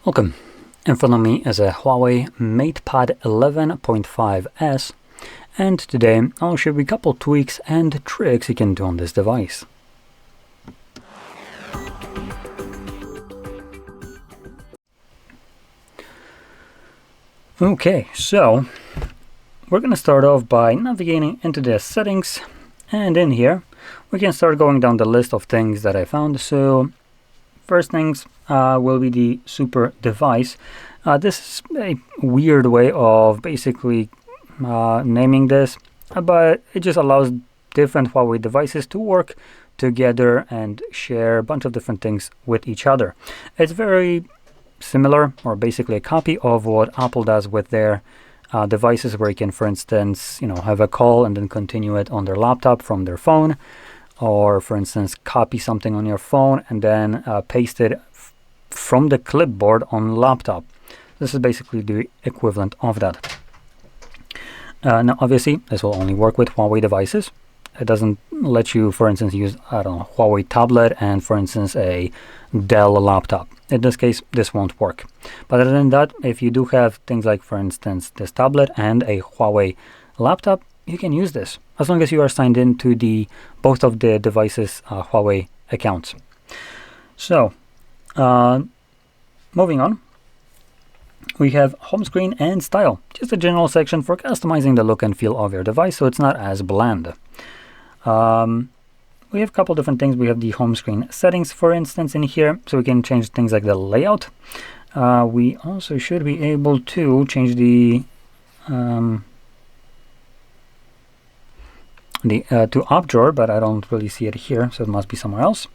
Welcome. In front of me is a HUAWEI MatePad 11.5s, and today I'll show you a couple tweaks and tricks you can do on this device. Okay, so we're going to start off by navigating into the settings, and in here we can start going down the list of things that I found. So first things will be the super device. This is a weird way of basically naming this, but it just allows different HUAWEI devices to work together and share a bunch of different things with each other. It's very similar, or basically a copy of what Apple does with their devices, where you can, for instance, have a call and then continue it on their laptop from their phone, or for instance copy something on your phone and then paste it from the clipboard on laptop. This is basically the equivalent of that. Now obviously this will only work with HUAWEI devices. It doesn't let you, for instance, use, I don't know, HUAWEI tablet and, for instance, a Dell laptop. In this case, this won't work. But other than that, if you do have things like, for instance, this tablet and a HUAWEI laptop, you can use this as long as you are signed in to both of the devices' HUAWEI accounts. So, moving on, we have home screen and style, just a general section for customizing the look and feel of your device so it's not as bland. We have a couple different things. We have the home screen settings, for instance, in here, so we can change things like the layout. We also should be able to change the to up drawer, but I don't really see it here, so it must be somewhere else.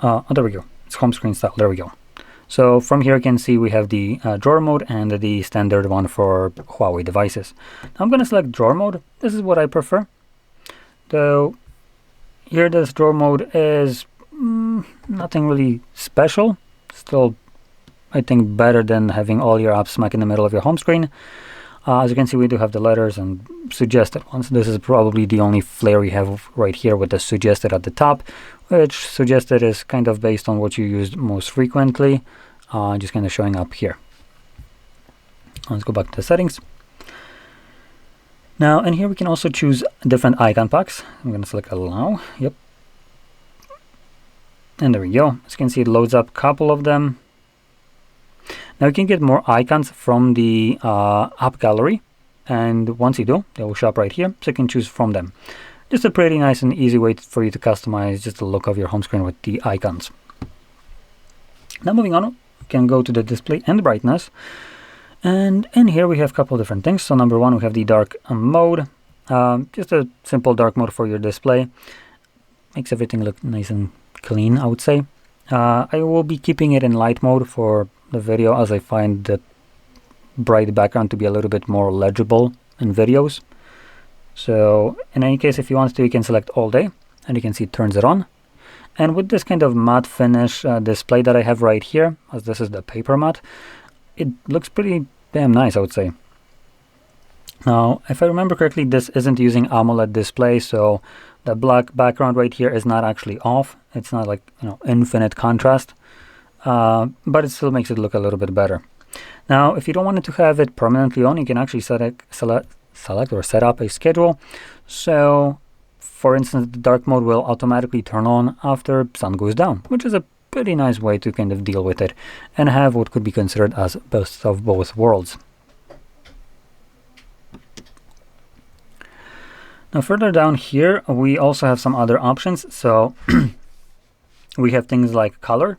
Oh, there we go. It's home screen style. There we go. So from here you can see we have the drawer mode and the standard one for HUAWEI devices. Now I'm going to select drawer mode. This is what I prefer. Though here this drawer mode is nothing really special. Still, I think, better than having all your apps smack in the middle of your home screen. As you can see, we do have the letters and suggested ones. This is probably the only flair we have right here with the suggested at the top, which suggested is kind of based on what you used most frequently, just kind of showing up here. Let's go back to the settings. Now, in here we can also choose different icon packs. I'm going to select allow. Yep. And there we go. As you can see, it loads up a couple of them. Now you can get more icons from the app gallery, and once you do, they will show up right here, so you can choose from them. Just a pretty nice and easy way for you to customize just the look of your home screen with the icons. Now moving on, we can go to the display and brightness, and in here we have a couple different things. So number one, we have the dark mode, just a simple dark mode for your display. Makes everything look nice and clean, I would say. I will be keeping it in light mode for the video, as I find the bright background to be a little bit more legible in videos. So in any case, if you want to, you can select all day, and you can see it turns it on. And with this kind of matte finish display that I have right here, as this is the paper matte, it looks pretty damn nice, I would say. Now, if I remember correctly, this isn't using AMOLED display, so the black background right here is not actually off. It's not like, infinite contrast, but it still makes it look a little bit better. Now, if you don't want it to have it permanently on, you can actually select or set up a schedule. So, for instance, the dark mode will automatically turn on after sun goes down, which is a pretty nice way to kind of deal with it and have what could be considered as best of both worlds. Now further down here, we also have some other options. So we have things like color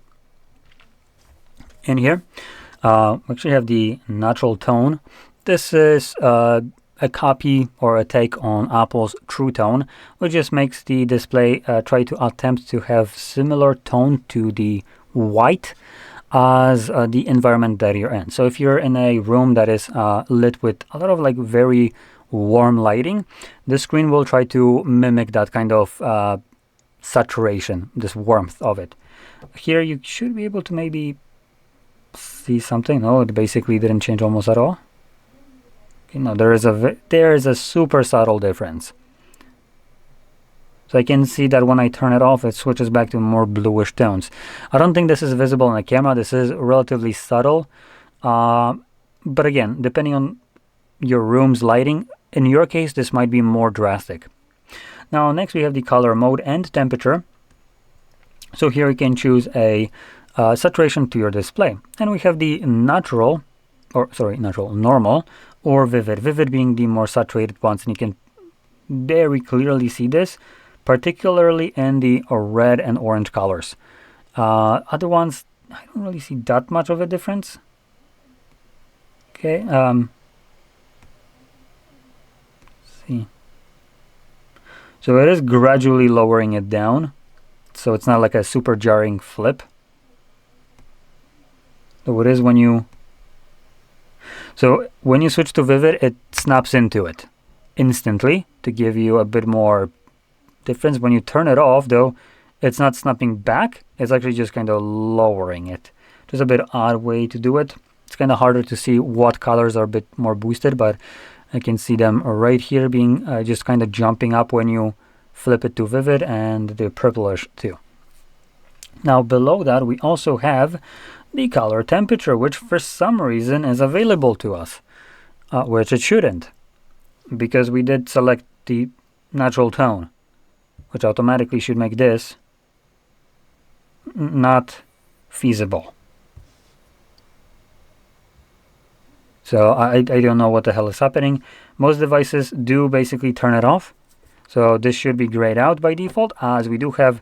in here. We actually have the natural tone. This is a copy or a take on Apple's True Tone, which just makes the display try to attempt to have similar tone to the white as the environment that you're in. So if you're in a room that is lit with a lot of like very warm lighting, the screen will try to mimic that kind of saturation, this warmth of it. Here you should be able to maybe see something. No, it basically didn't change almost at all. Okay, no, there is a super subtle difference. So I can see that when I turn it off, it switches back to more bluish tones. I don't think this is visible on the camera. This is relatively subtle. But again, depending on your room's lighting, in your case, this might be more drastic. Now, next we have the color mode and temperature. So here you can choose a saturation to your display. And we have the normal or vivid. Vivid being the more saturated ones, and you can very clearly see this, particularly in the red and orange colors. Other ones, I don't really see that much of a difference. Okay, see. So it is gradually lowering it down, so it's not like a super jarring flip. So it is when you switch to vivid, it snaps into it instantly to give you a bit more difference. When you turn it off, though, it's not snapping back, it's actually just kind of lowering it. Just a bit odd way to do it. It's kind of harder to see what colors are a bit more boosted, but I can see them right here being just kind of jumping up when you flip it to vivid, and the purplish too. Now below that we also have the color temperature, which for some reason is available to us, which it shouldn't, because we did select the natural tone, which automatically should make this not feasible. So I don't know what the hell is happening. Most devices do basically turn it off. So this should be grayed out by default, as we do have,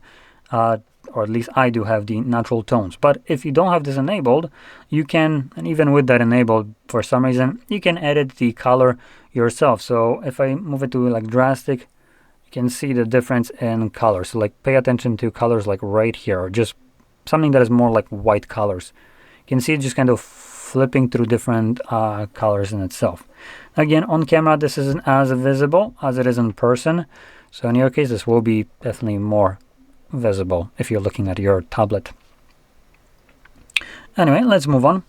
or at least I do have, the natural tones. But if you don't have this enabled, you can, and even with that enabled, for some reason, you can edit the color yourself. So if I move it to like drastic, you can see the difference in color. So like pay attention to colors like right here, or just something that is more like white colors. You can see it just kind of flipping through different colors in itself. Again, on camera this isn't as visible as it is in person, so in your case this will be definitely more visible if you're looking at your tablet. Anyway, let's move on.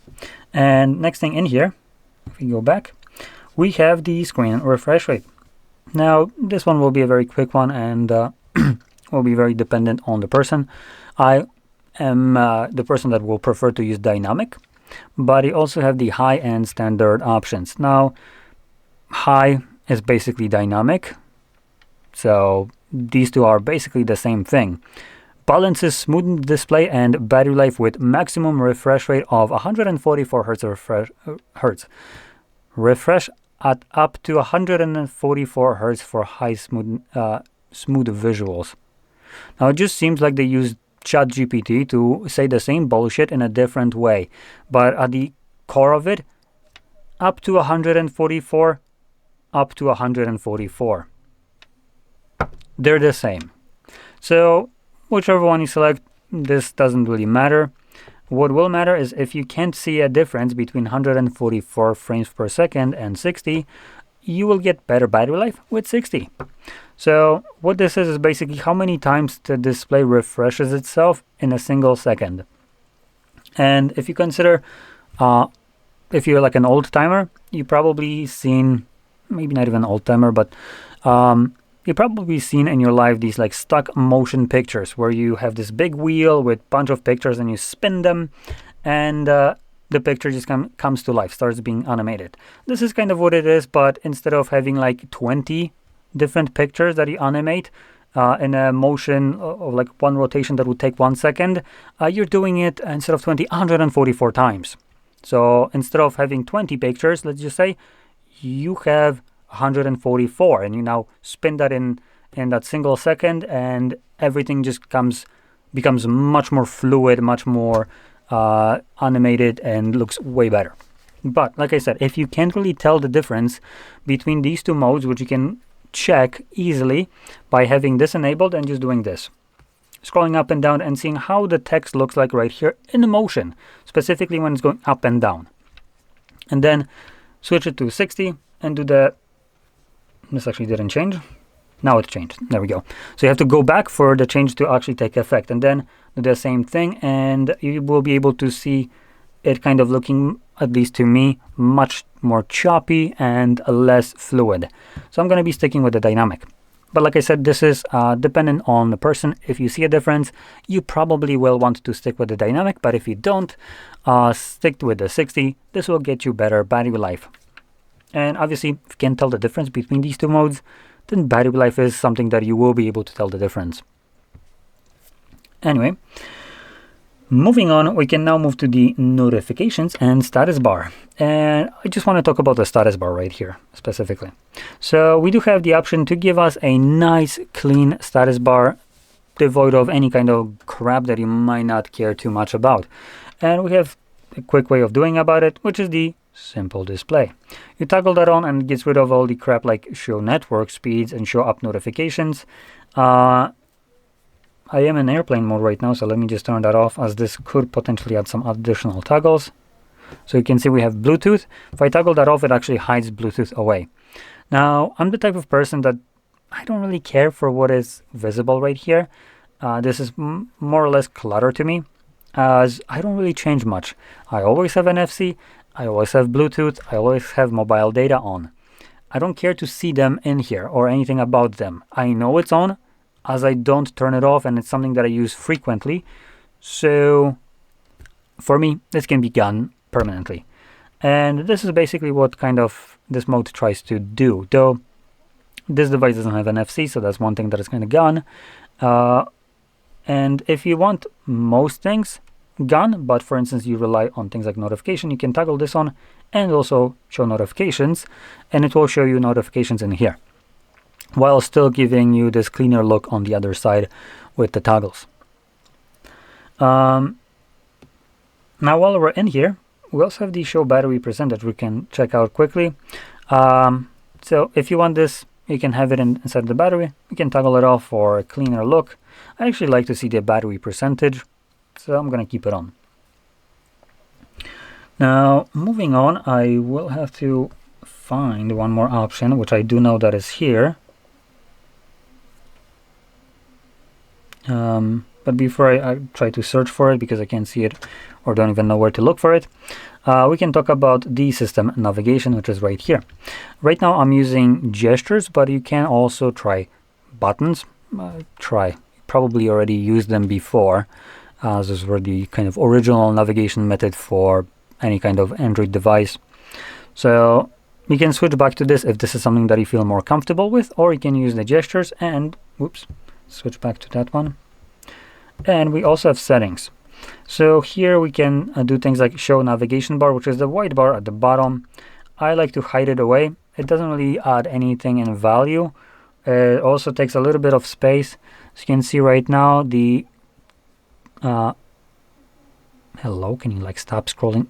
And next thing in here, if we go back, we have the screen refresh rate. Now this one will be a very quick one, and will be very dependent on the person. I am the person that will prefer to use dynamic, but you also have the high and standard options. Now high is basically dynamic, so these two are basically the same thing. Balances smooth display and battery life with maximum refresh rate of 144 hertz. Refresh at up to 144 hertz for high smooth visuals. Now it just seems like they used ChatGPT to say the same bullshit in a different way, but at the core of it, up to 144, up to 144. They're the same. So whichever one you select, this doesn't really matter. What will matter is if you can't see a difference between 144 frames per second and 60, you will get better battery life with 60. So what this is basically how many times the display refreshes itself in a single second. And if you consider, if you're like an old timer, you've probably seen, maybe not even old timer, but you've probably seen in your life these like stock motion pictures where you have this big wheel with a bunch of pictures and you spin them, and the picture just comes to life, starts being animated. This is kind of what it is, but instead of having like 20 different pictures that you animate in a motion of like one rotation that would take 1 second, you're doing it instead of 20, 144 times. So instead of having 20 pictures, let's just say, you have 144, and you now spin that in that single second, and everything just becomes much more fluid, much more animated, and looks way better. But like I said, if you can't really tell the difference between these two modes, which you can check easily by having this enabled and just doing this, scrolling up and down and seeing how the text looks like right here in the motion, specifically when it's going up and down, and then switch it to 60 and do the, this actually didn't change, now it changed, there we go. So you have to go back for the change to actually take effect, and then do the same thing, and you will be able to see it kind of looking, at least to me, much more choppy and less fluid. So I'm going to be sticking with the dynamic. But like I said, this is dependent on the person. If you see a difference, you probably will want to stick with the dynamic, but if you don't, stick with the 60. This will get you better battery life. And obviously, if you can tell the difference between these two modes, then battery life is something that you will be able to tell the difference. Anyway, moving on, we can now move to the notifications and status bar. And I just want to talk about the status bar right here specifically. So we do have the option to give us a nice clean status bar, devoid of any kind of crap that you might not care too much about. And we have a quick way of doing about it, which is the simple display. You toggle that on and it gets rid of all the crap like show network speeds and show up notifications. I am in airplane mode right now, so let me just turn that off, as this could potentially add some additional toggles. So you can see we have Bluetooth. If I toggle that off, it actually hides Bluetooth away. Now, I'm the type of person that I don't really care for what is visible right here. This is more or less clutter to me, as I don't really change much. I always have NFC, I always have Bluetooth, I always have mobile data on. I don't care to see them in here or anything about them. I know it's on, as I don't turn it off, and it's something that I use frequently. So for me, this can be gone permanently. And this is basically what kind of this mode tries to do. Though this device doesn't have NFC, so that's one thing that is kind of gone. And if you want most things gone, but for instance you rely on things like notification, you can toggle this on and also show notifications, and it will show you notifications in here, while still giving you this cleaner look on the other side with the toggles. Now while we're in here, we also have the show battery percentage we can check out quickly. So if you want this, you can have it inside the battery. You can toggle it off for a cleaner look. I actually like to see the battery percentage, so I'm going to keep it on. Now moving on, I will have to find one more option, which I do know that is here. But before I try to search for it, because I can't see it or don't even know where to look for it, we can talk about the system navigation, which is right here. Right now I'm using gestures, but you can also try buttons. Probably already used them before. Those were the kind of original navigation method for any kind of Android device. So you can switch back to this if this is something that you feel more comfortable with, or you can use the gestures and, whoops, switch back to that one. And we also have settings. So here we can do things like show navigation bar, which is the white bar at the bottom. I like to hide it away. It doesn't really add anything in value. It also takes a little bit of space. So you can see right now the hello, can you like stop scrolling?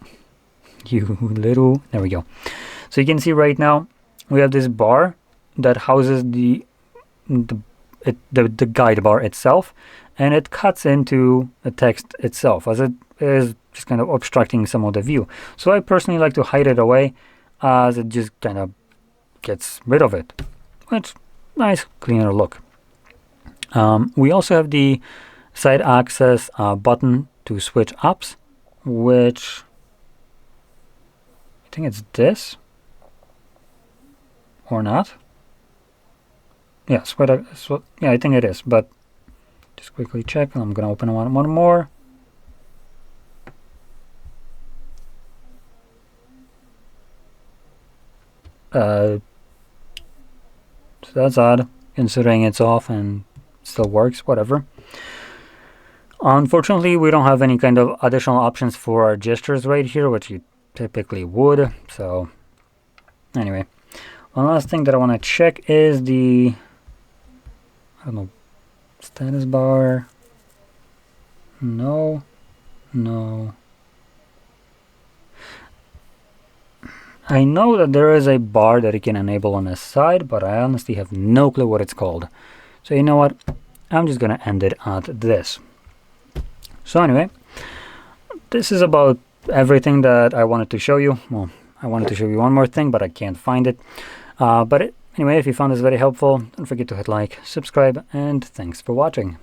You little, there we go. So you can see right now we have this bar that houses the guide bar itself, and it cuts into the text itself, as it is just kind of obstructing some of the view. So I personally like to hide it away, as it just kind of gets rid of it, which nice cleaner look. We also have the side access button to switch apps, which I think it's this or not. Yes, yeah, I think it is, but just quickly check. I'm gonna open one more. So that's odd, considering it's off and still works, whatever. Unfortunately, we don't have any kind of additional options for our gestures right here, which you typically would. So anyway, one last thing that I want to check is the, I don't know, status bar. No. I know that there is a bar that you can enable on the side, but I honestly have no clue what it's called. So you know what? I'm just gonna end it at this. So anyway, this is about everything that I wanted to show you. Well, I wanted to show you one more thing, but I can't find it. Anyway, if you found this very helpful, don't forget to hit like, subscribe, and thanks for watching.